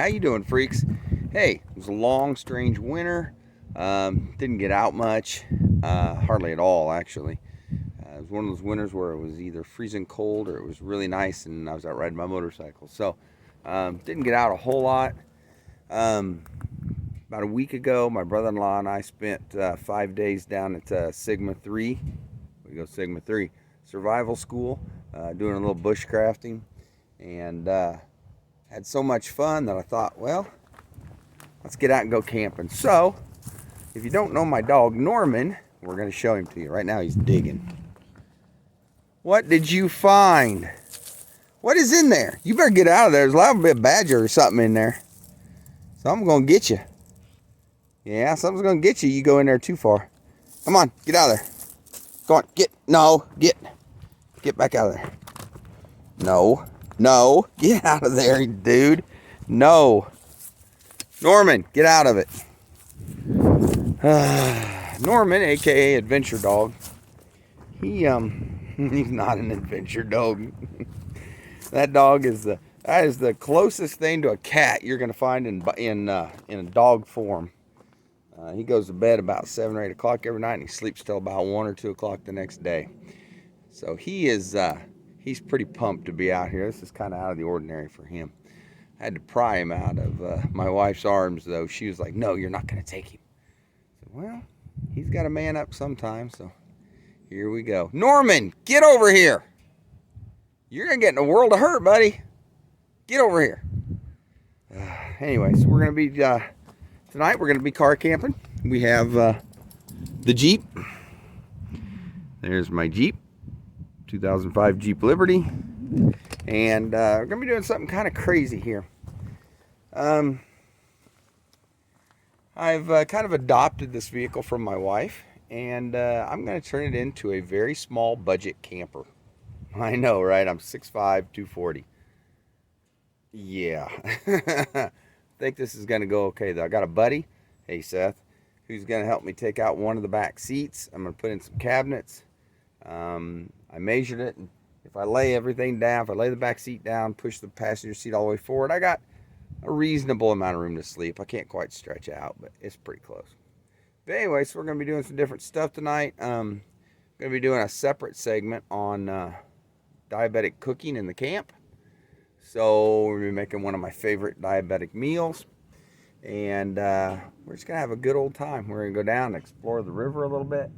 how you doing, freaks? Hey, it was a long, strange winter. Didn't get out much, hardly at all, actually. It was one of those winters where it was either freezing cold or it was really nice, and I was out riding my motorcycle. So, didn't get out a whole lot. About a week ago, my brother-in-law and I spent 5 days down at Sigma 3. We go Sigma 3 survival school, doing a little bushcrafting, and had so much fun that I thought, well, let's get out and go camping. So, if you don't know my dog Norman, we're going to show him to you. Right now he's digging. What did you find? What is in there? You better get out of there. There's a lot of badger or something in there. Something's going to get you. Yeah, something's going to get you. You go in there too far. Come on, get out of there. Go on, get back out of there. No, get out of there, dude. No. Norman, get out of it. Norman, aka Adventure Dog. He's not an adventure dog. That dog is the closest thing to a cat you're gonna find in a dog form. He goes to bed about 7 or 8 o'clock every night, and he sleeps till about 1 or 2 o'clock the next day. So he's pretty pumped to be out here. This is kind of out of the ordinary for him. I had to pry him out of my wife's arms, though. She was like, "No, you're not gonna take him." I said, well, he's got to man up sometime, so here we go. Norman, get over here. You're going to get in a world of hurt, buddy. Get over here. Anyway, so we're going to be, tonight we're going to be car camping. We have the Jeep. There's my Jeep, 2005 Jeep Liberty. And we're going to be doing something kind of crazy here. I've kind of adopted this vehicle from my wife, and I'm going to turn it into a very small budget camper. I know, right? I'm 6'5", 240. Yeah. I think this is going to go okay, though. I got a buddy, hey Seth, who's going to help me take out one of the back seats. I'm going to put in some cabinets. I measured it, and if I lay everything down, if I lay the back seat down, push the passenger seat all the way forward, I got a reasonable amount of room to sleep. I can't quite stretch out, but it's pretty close. But anyway, so we're going to be doing some different stuff tonight. Going to be doing a separate segment on diabetic cooking in the camp. So we're going to be making one of my favorite diabetic meals. And we're just going to have a good old time. We're going to go down and explore the river a little bit.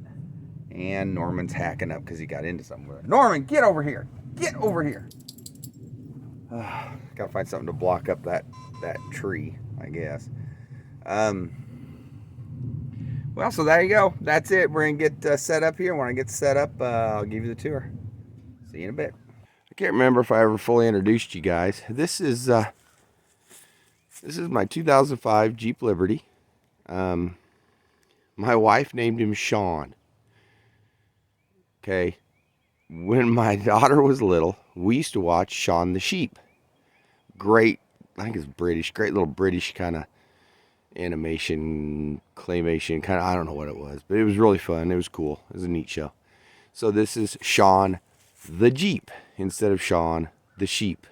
And Norman's hacking up because he got into something with it. Norman, get over here. Get over here. Got to find something to block up that tree, I guess. Well, so there you go. That's it. We're going to get set up here. When I get set up, I'll give you the tour. See you in a bit. I can't remember if I ever fully introduced you guys. This is my 2005 Jeep Liberty. My wife named him Shawn. Okay. When my daughter was little, we used to watch Shawn the Jeep. Great, I think it's British, great little British kind of animation, claymation, kind of, I don't know what it was, but it was really fun. It was cool. It was a neat show. So this is Shawn the Jeep instead of Shawn the Sheep.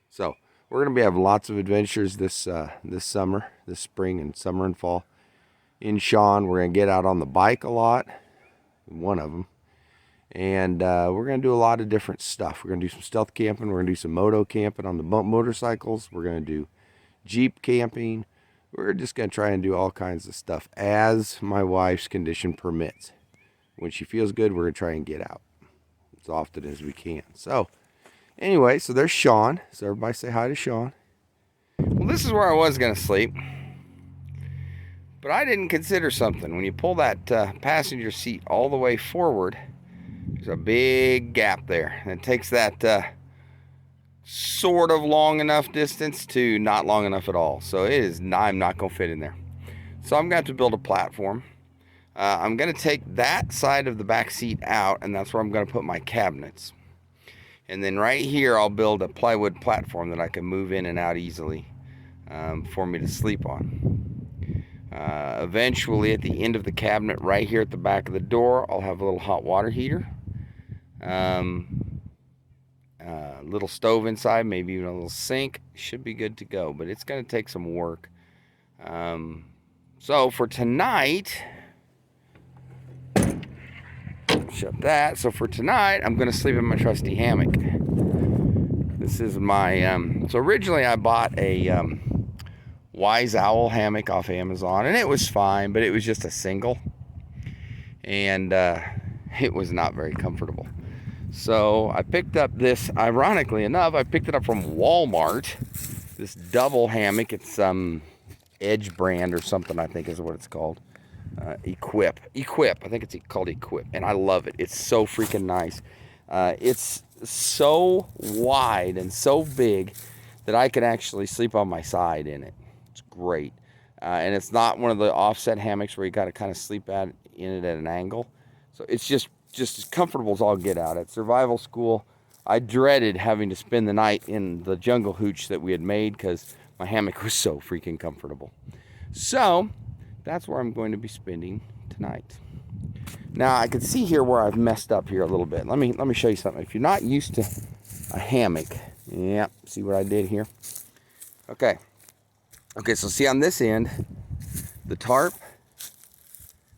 So we're going to have lots of adventures this summer, this spring and summer and fall. In Shawn, we're going to get out on the bike a lot, one of them. And we're going to do a lot of different stuff. We're going to do some stealth camping. We're going to do some moto camping on the motorcycles. We're going to do Jeep camping. We're just going to try and do all kinds of stuff as my wife's condition permits. When she feels good, we're going to try and get out as often as we can. So, anyway, so there's Shawn. So everybody say hi to Shawn. Well, this is where I was going to sleep. But I didn't consider something. When you pull that passenger seat all the way forward, there's a big gap there. And it takes that sort of long enough distance to not long enough at all. So I'm not going to fit in there. So I'm going to have to build a platform. I'm going to take that side of the back seat out, and that's where I'm going to put my cabinets. And then right here, I'll build a plywood platform that I can move in and out easily for me to sleep on. Eventually, at the end of the cabinet, right here at the back of the door, I'll have a little hot water heater. little stove inside, maybe even a little sink. Should be good to go, but it's going to take some work. So for tonight, shut that. So for tonight, I'm going to sleep in my trusty hammock. This is my, so originally I bought a Wise Owl hammock off Amazon, and it was fine, but it was just a single, and it was not very comfortable. So I picked up this, ironically enough, I picked it up from Walmart, this double hammock. It's Edge brand or something, I think is what it's called. Equip, I think it's called Equip, and I love it. It's so freaking nice. It's so wide and so big that I can actually sleep on my side in it. It's great. And it's not one of the offset hammocks where you got to kind of sleep in it at an angle. So it's just as comfortable as all get out. At survival school, I dreaded having to spend the night in the jungle hooch that we had made because my hammock was so freaking comfortable. So that's where I'm going to be spending tonight. Now I can see here where I've messed up here a little bit. Let me show you something. If you're not used to a hammock, yeah, see what I did here? Okay, so see on this end, the tarp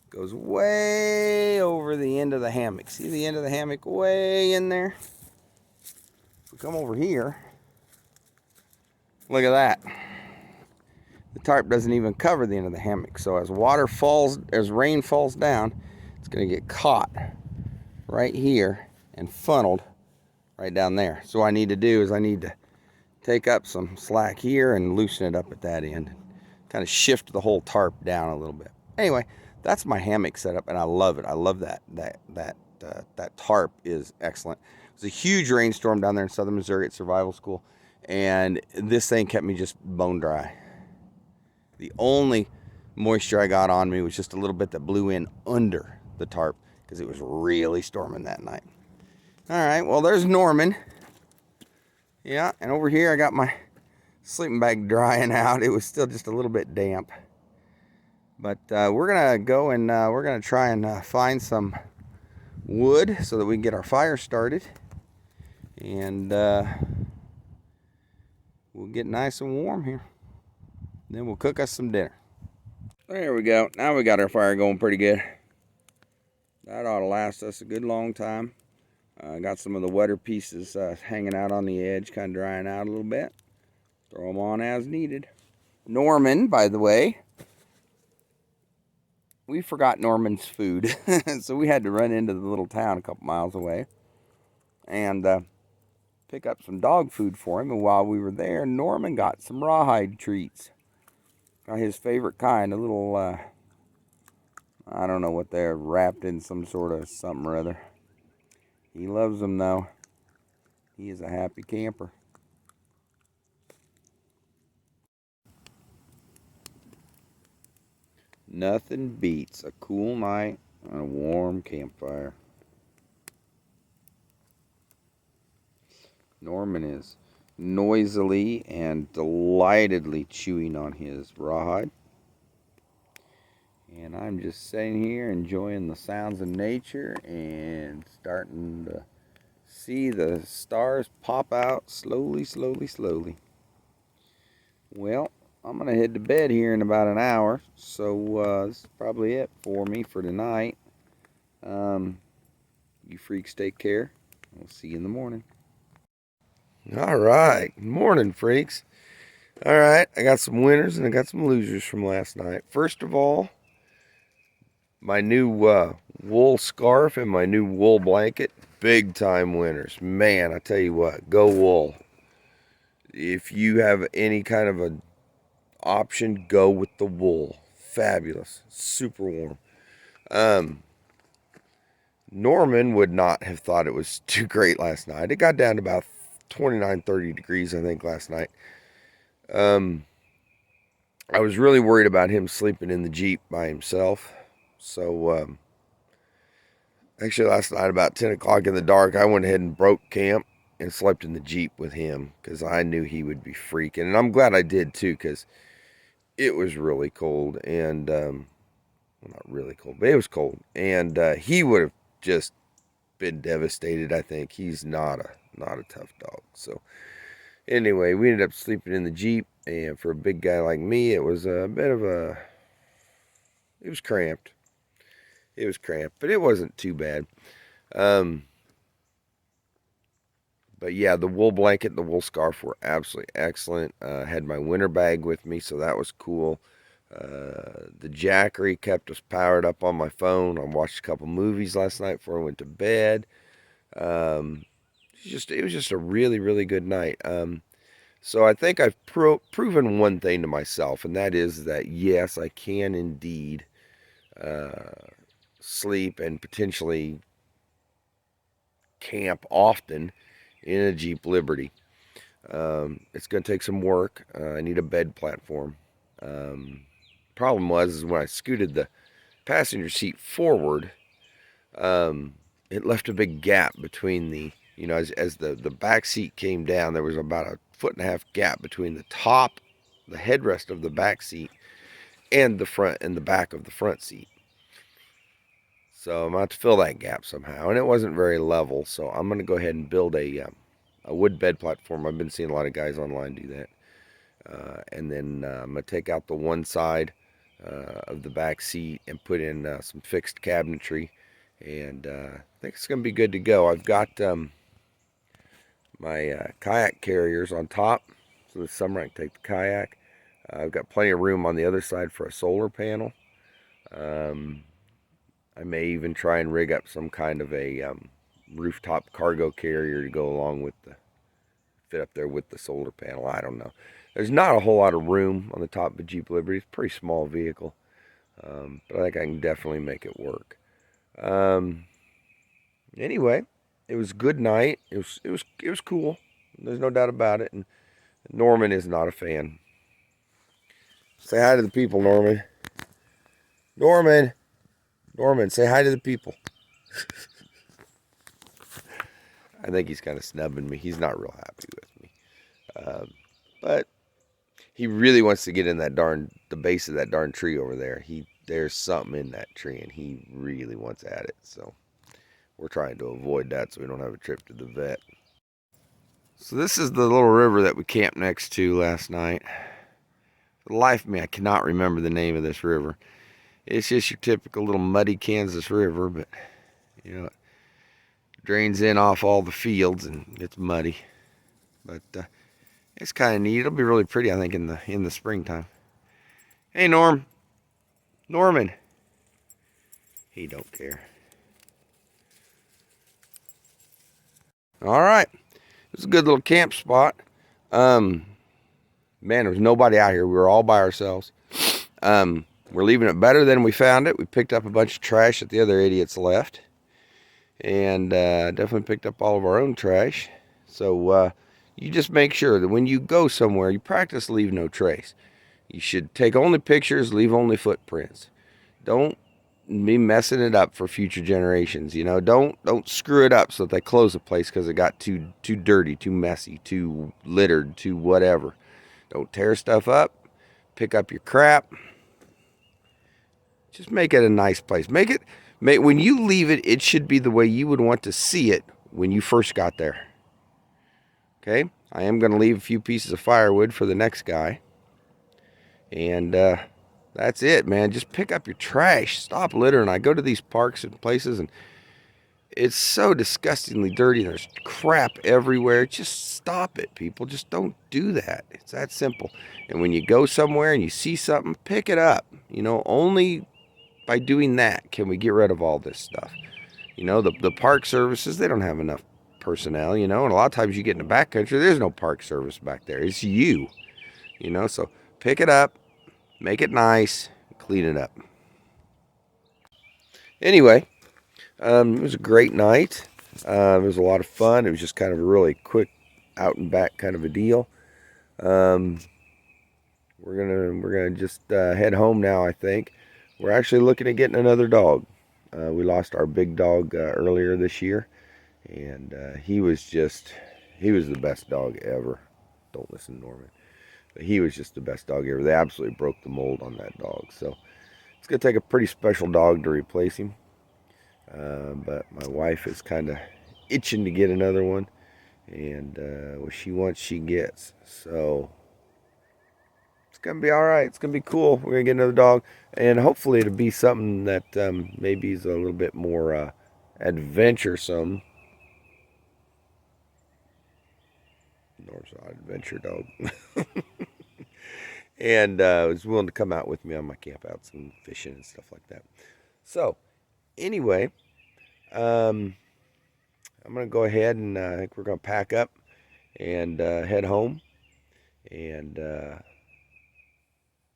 goes way over the end of the hammock. See the end of the hammock way in there? If we come over here, look at that. The tarp doesn't even cover the end of the hammock. So as rain falls down, it's going to get caught right here and funneled right down there. So what I need to do is I need to take up some slack here and loosen it up at that end. Kind of shift the whole tarp down a little bit. Anyway, that's my hammock setup, and I love it. I love that tarp is excellent. It was a huge rainstorm down there in southern Missouri at survival school, and this thing kept me just bone dry. The only moisture I got on me was just a little bit that blew in under the tarp because it was really storming that night. All right, well, there's Norman. Yeah, and over here I got my sleeping bag drying out. It was still just a little bit damp. But we're going to go and we're going to try and find some wood so that we can get our fire started. And we'll get nice and warm here. Then we'll cook us some dinner. There we go. Now we got our fire going pretty good. That ought to last us a good long time. Got some of the wetter pieces hanging out on the edge, kind of drying out a little bit. Throw them on as needed. Norman, by the way, we forgot Norman's food. So we had to run into the little town a couple miles away and pick up some dog food for him. And while we were there, Norman got some rawhide treats. Got his favorite kind, a little, I don't know what they're, wrapped in some sort of something or other. He loves them though. He is a happy camper. Nothing beats a cool night on a warm campfire. Norman is noisily and delightedly chewing on his rawhide. And I'm just sitting here enjoying the sounds of nature and starting to see the stars pop out slowly, slowly, slowly. Well, I'm going to head to bed here in about an hour. So this is probably it for me for tonight. You freaks take care. We'll see you in the morning. All right. Good morning, freaks. All right. I got some winners and I got some losers from last night. First of all, my new wool scarf and my new wool blanket, big time winners. Man, I tell you what, go wool. If you have any kind of a option, go with the wool. Fabulous. Super warm. Norman would not have thought it was too great last night. It got down to about 29, 30 degrees, I think, last night. I was really worried about him sleeping in the Jeep by himself. So, actually last night about 10 o'clock in the dark, I went ahead and broke camp and slept in the Jeep with him because I knew he would be freaking. And I'm glad I did too because it was really cold. And, well, not really cold, but it was cold. And he would have just been devastated, I think. He's not a not a tough dog. So anyway, we ended up sleeping in the Jeep, and for a big guy like me, it was a bit of a, it was cramped. It was cramped, but it wasn't too bad. Um, but yeah, the wool blanket and the wool scarf were absolutely excellent. I had my winter bag with me, so that was cool. The Jackery kept us powered up on my phone. I watched a couple movies last night before I went to bed. Um, it was just a really, really good night. So I think I've proven one thing to myself, and that is that yes, I can indeed sleep and potentially camp often in a Jeep Liberty. It's going to take some work. I need a bed platform. Problem was is when I scooted the passenger seat forward, it left a big gap between the, as the back seat came down, there was about a 1.5 foot gap between the top, the headrest of the back seat, and the front and the back of the front seat. So I'm going to have to fill that gap somehow, and it wasn't very level, so I'm going to go ahead and build a wood bed platform. I've been seeing a lot of guys online do that. And then I'm going to take out the one side of the back seat and put in some fixed cabinetry, and I think it's going to be good to go. I've got my kayak carriers on top, so this summer I can take the kayak. I've got plenty of room on the other side for a solar panel. I may even try and rig up some kind of a rooftop cargo carrier to go along with the, fit up there with the solar panel. I don't know. There's not a whole lot of room on the top of a Jeep Liberty. It's a pretty small vehicle, but I think I can definitely make it work. Anyway, it was a good night. It was cool. There's no doubt about it. And Norman is not a fan. Say hi to the people, Norman. Norman, say hi to the people. I think he's kind of snubbing me. He's not real happy with me. But he really wants to get in the base of that darn tree over there. There's something in that tree, and he really wants at it. So we're trying to avoid that so we don't have a trip to the vet. So this is the little river that we camped next to last night. For the life of me, I cannot remember the name of this river. It's just your typical little muddy Kansas river, but it drains in off all the fields and it's muddy. But it's kind of neat. It'll be really pretty, I think, in the springtime. Hey, Norman. He don't care. All right. It's a good little camp spot. Man, there was nobody out here. We were all by ourselves. We're leaving it better than we found it. We picked up a bunch of trash that the other idiots left. And definitely picked up all of our own trash. So you just make sure that when you go somewhere, you practice leave no trace. You should take only pictures, leave only footprints. Don't be messing it up for future generations. Don't screw it up so that they close the place because it got too dirty, too messy, too littered, too whatever. Don't tear stuff up. Pick up your crap. Just make it a nice place. When you leave it, it should be the way you would want to see it when you first got there. Okay? I am going to leave a few pieces of firewood for the next guy. And that's it, man. Just pick up your trash. Stop littering. I go to these parks and places, and it's so disgustingly dirty. There's crap everywhere. Just stop it, people. Just don't do that. It's that simple. And when you go somewhere and you see something, pick it up. Only by doing that can we get rid of all this stuff. The park services, they don't have enough personnel, and a lot of times you get in the backcountry, there's no park service back there. It's you, so pick it up, make it nice, clean it up. Anyway, it was a great night. It was a lot of fun. It was just kind of a really quick out and back kind of a deal. We're gonna just head home now, I think. We're actually looking at getting another dog. We lost our big dog earlier this year, and he was the best dog ever. Don't listen, Norman. But he was just the best dog ever. They absolutely broke the mold on that dog. So it's going to take a pretty special dog to replace him. But my wife is kind of itching to get another one. And what she wants, she gets. So it's gonna be all right. It's gonna be cool. We're gonna get another dog, and hopefully it'll be something that maybe is a little bit more adventuresome. North's an adventure dog, and was willing to come out with me on my campouts and fishing and stuff like that. So anyway, um, I'm gonna go ahead and I think we're gonna pack up and head home. And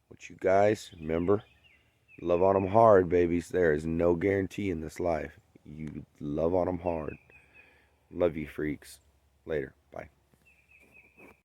what you guys remember? Love on them hard, babies. There is no guarantee in this life. You love on them hard. Love you, freaks. Later.